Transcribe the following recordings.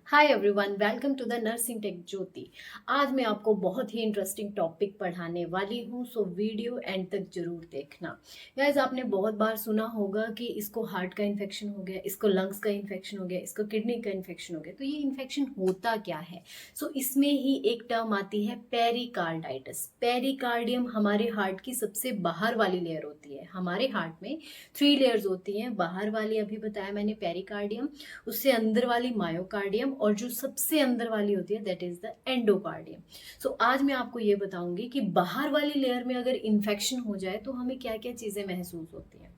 Hi everyone, welcome to the nursing tech Jyoti. आज मैं आपको बहुत ही इंटरेस्टिंग टॉपिक पढ़ाने वाली हूँ, सो वीडियो एंड तक जरूर देखना। गाइस, आपने बहुत बार सुना होगा कि इसको हार्ट का इन्फेक्शन हो गया, इसको लंग्स का इन्फेक्शन हो गया, इसको किडनी का इन्फेक्शन हो गया। तो ये इन्फेक्शन होता क्या है? सो इसमें ही एक टर्म आती है पेरिकार्डाइटिस। पेरिकार्डियम हमारे हार्ट की सबसे बाहर वाली लेयर होती है। हमारे हार्ट में 3 लेयर्स होती हैं। बाहर वाली अभी बताया मैंने पेरिकार्डियम, उससे अंदर वाली मायोकार्डियम, और जो सबसे अंदर वाली होती है दैट इज द एंडोकार्डियम। सो आज मैं आपको ये बताऊंगी कि बाहर वाली लेयर में अगर इन्फेक्शन हो जाए तो हमें क्या क्या चीजें महसूस होती हैं।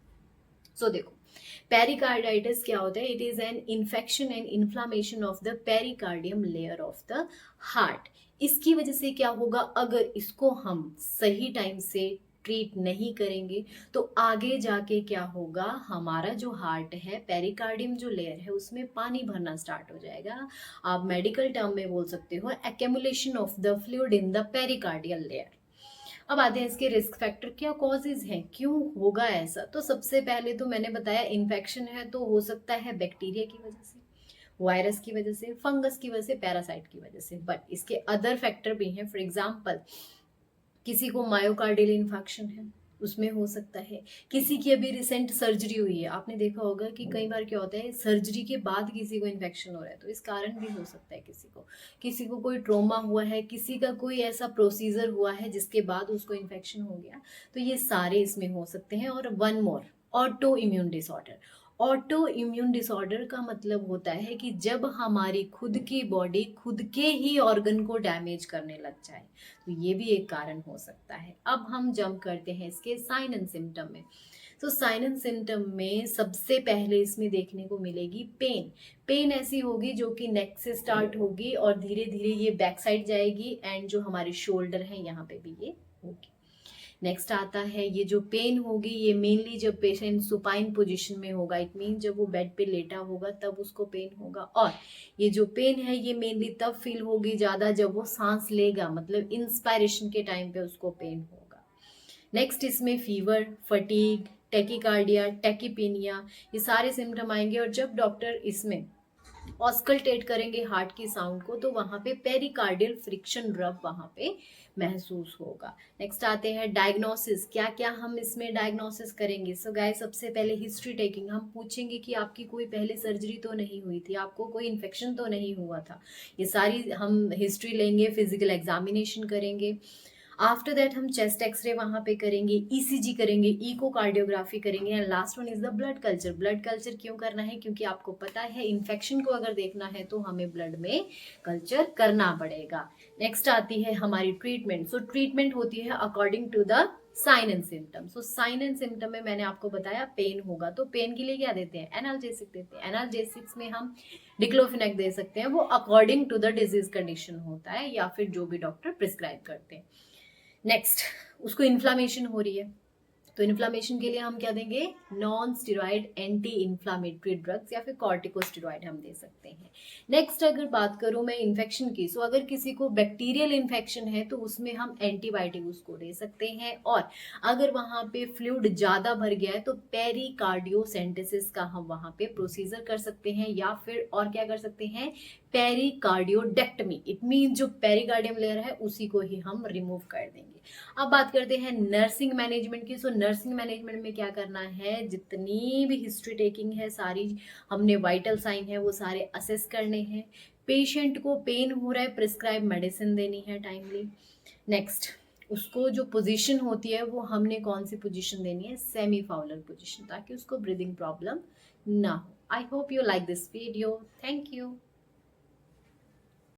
सो देखो, पेरिकार्डाइटिस क्या होता है? It is an infection and inflammation of the pericardium layer of the heart. इसकी वजह से क्या होगा, अगर इसको हम सही टाइम से ट्रीट नहीं करेंगे तो आगे जाके क्या होगा, हमारा जो हार्ट है, पेरिकार्डियम जो लेयर है, उसमें पानी भरना स्टार्ट हो जाएगा। आप मेडिकल टर्म में बोल सकते हो accumulation of the fluid in the pericardial layer. अब आते हैं इसके रिस्क फैक्टर, क्या कॉजेज हैं, क्यों होगा ऐसा। तो सबसे पहले तो मैंने बताया इन्फेक्शन है तो हो सकता है बैक्टीरिया की वजह से, वायरस की वजह से, फंगस की वजह से, पैरासाइट की वजह से। बट इसके अदर फैक्टर भी हैं। फॉर एग्जाम्पल, किसी को मायोकार्डियल इन्फेक्शन है, उसमें हो सकता है। किसी की अभी रिसेंट सर्जरी हुई है, आपने देखा होगा कि कई बार क्या होता है, सर्जरी के बाद किसी को इन्फेक्शन हो रहा है, तो इस कारण भी हो सकता है। किसी को कोई ट्रोमा हुआ है, किसी का कोई ऐसा प्रोसीजर हुआ है जिसके बाद उसको इन्फेक्शन हो गया, तो ये सारे इसमें हो सकते हैं। और one more, auto immune disorder. Auto immune disorder का मतलब होता है कि जब हमारी खुद की बॉडी खुद के ही ऑर्गन को डैमेज करने लग जाए, तो ये भी एक कारण हो सकता है। अब हम जंप करते हैं इसके साइन एंड सिम्टम में। तो साइन एंड सिम्टम में सबसे पहले इसमें देखने को मिलेगी पेन। पेन ऐसी होगी जो कि नेक से स्टार्ट होगी और धीरे धीरे ये बैक साइड जाएगी, एंड जो हमारे शोल्डर है यहाँ पे भी ये होगी। नेक्स्ट आता है, ये जो पेन होगी ये मेनली जब पेशेंट सुपाइन पोजीशन में होगा, इट मीन जब वो बेड पे लेटा होगा तब उसको पेन होगा। और ये जो पेन है ये मेनली तब फील होगी ज्यादा जब वो सांस लेगा, मतलब इंस्पायरेशन के टाइम पे उसको पेन होगा। नेक्स्ट इसमें फीवर, फटीग, टेकिकार्डिया, टेकिपीनिया, ये सारे सिम्टम आएंगे। और जब डॉक्टर इसमें ऑस्कल्टेट करेंगे हार्ट की साउंड को, तो वहां पे पेरिकार्डियल फ्रिक्शन रब वहां पे महसूस होगा। नेक्स्ट आते हैं डायग्नोसिस। क्या क्या हम इसमें डायग्नोसिस करेंगे? सो गाइस, सबसे पहले हिस्ट्री टेकिंग। हम पूछेंगे कि आपकी कोई पहले सर्जरी तो नहीं हुई थी, आपको कोई इन्फेक्शन तो नहीं हुआ था। ये सारी हम हिस्ट्री लेंगे, फिजिकल एग्जामिनेशन करेंगे। आफ्टर दैट हम चेस्ट एक्सरे वहां पे करेंगे, ईसीजी करेंगे, इकोकार्डियोग्राफी करेंगे, and last one is the blood culture. Blood culture क्यों करना है? क्योंकि आपको पता है इन्फेक्शन को अगर देखना है तो हमें ब्लड में कल्चर करना पड़ेगा। नेक्स्ट आती है हमारी ट्रीटमेंट। सो ट्रीटमेंट होती है according to the sign and symptom. So sign and symptom में मैंने आपको बताया पेन होगा, तो पेन के लिए क्या देते हैं? एनाल्जेसिक देते हैं। एनाल्जेसिक्स में हम डिक्लोफिनेक दे सकते हैं, वो according to the disease condition होता है, या फिर जो भी डॉक्टर प्रिस्क्राइब करते हैं। नेक्स्ट, उसको इन्फ्लामेशन हो रही है, तो इन्फ्लामेशन के लिए हम क्या देंगे? Non steroid anti inflammatory drugs या फिर कॉर्टिकोस्टेरॉइड हम दे सकते हैं। नेक्स्ट, अगर बात करूं मैं इन्फेक्शन की, सो अगर किसी को बैक्टीरियल इन्फेक्शन है तो उसमें हम एंटीबायोटिक उसको दे सकते हैं। और अगर वहां पे फ्लूइड ज्यादा भर गया है तो पेरिकार्डियोसेंटेसिस का हम वहां पे प्रोसीजर कर सकते हैं, या फिर और क्या कर सकते हैं? पेरिकार्डियोडेक्टमी। इट मीन जो पेरिकार्डियम लेयर है उसी को ही हम रिमूव कर देंगे। अब बात करते हैं नर्सिंग मैनेजमेंट की। सो नर्सिंग मैनेजमेंट में क्या करना है? जितनी भी हिस्ट्री टेकिंग है सारी, हमने वाइटल साइन है वो सारे असेस करने हैं। पेशेंट को पेन हो रहा है, प्रिस्क्राइब मेडिसिन देनी है टाइमली। नेक्स्ट, उसको जो पोजीशन होती है वो हमने कौन सी पोजीशन देनी है? सेमी फाउलर पोजीशन, ताकि उसको ब्रीदिंग प्रॉब्लम ना हो। I hope you like this video. Thank you.